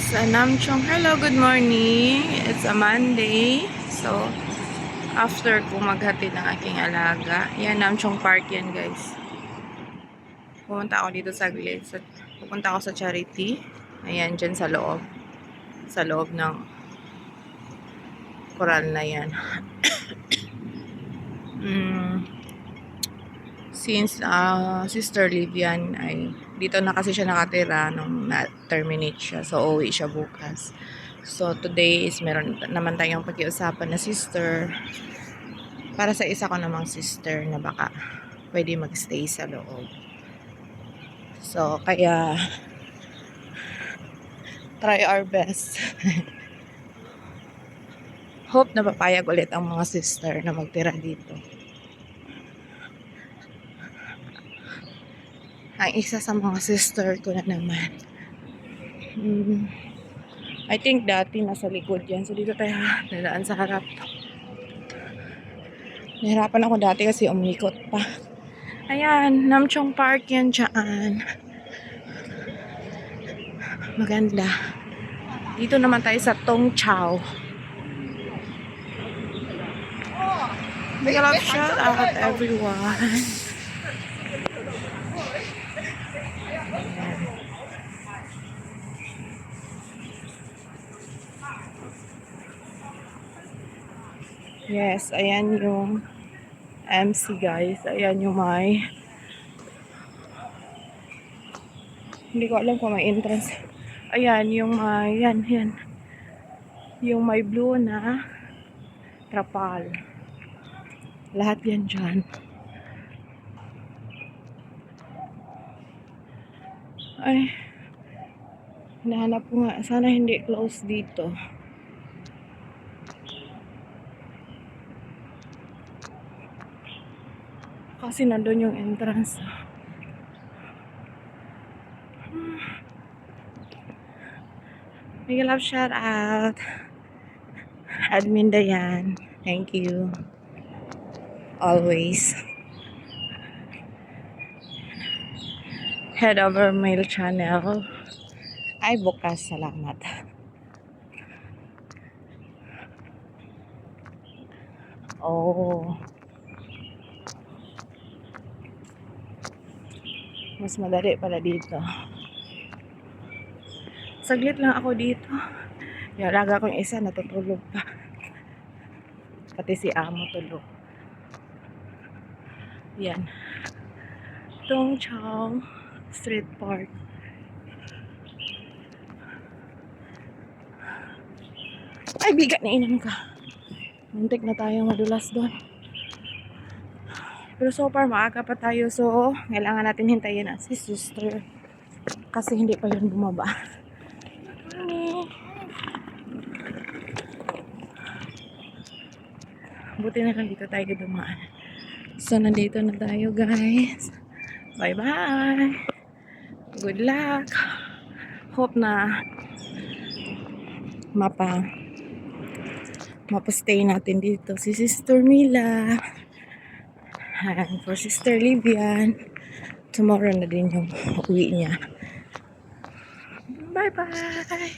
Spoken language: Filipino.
sa Namchong. Hello, good morning. It's a Monday. So, after ko maghatid ng aking alaga, yan, Namchong Park yan, guys. Pumunta ako dito saglit. Pupunta ako sa charity. Ayan, dyan sa loob. Sa loob ng koral na yan. Since Sister Livian ay dito na kasi siya nakatira nung na-terminate siya. So, uwi siya bukas. So, today is meron naman tayong pag-iusapan na sister para sa isa ko namang sister na baka pwede magstay sa loob. So, kaya try our best. Hope na papayag ulit ang mga sister na magtira dito. Ang isa sa mga sister ko na naman. I think dati nasa likod yan. So, dito tayo nadaan sa harap. Nahirapan ako dati kasi umikot pa. Ayan, Namchong Park yan dyan. Maganda. Dito naman tayo sa Tong Chow. Big love shout out everyone. Yes, ayan yung MC guys. Ayan yung may hindi ko alam kung may entrance. Ayan yung may yan. Yung may blue na trapal. Lahat yan dyan. Ay, hinahanap ko nga. Sana hindi close dito. Kasi nandun yung entrance. Big love shout out. Admin Dayan. Thank you. Always. Head over mail channel. Ay, bukas. Salamat. Oh. Mas madali pala dito. Saglit lang ako dito. Yung alaga kong isa natutulog pa. Pati si amo tulog. Yan. Tong Chow Street Park. Ay, bigat na inan ka. Muntik na tayong madulas doon. Pero so far, maaga pa tayo. So, kailangan natin hintayin na si sister. Kasi hindi pa yun bumaba. Buti na lang dito tayo dumaan. So, nandito na tayo, guys. Bye-bye. Good luck. Hope na mapastay natin dito si Sister Mila. And for Sister Livian, tomorrow na din yung uwi niya. Bye-bye!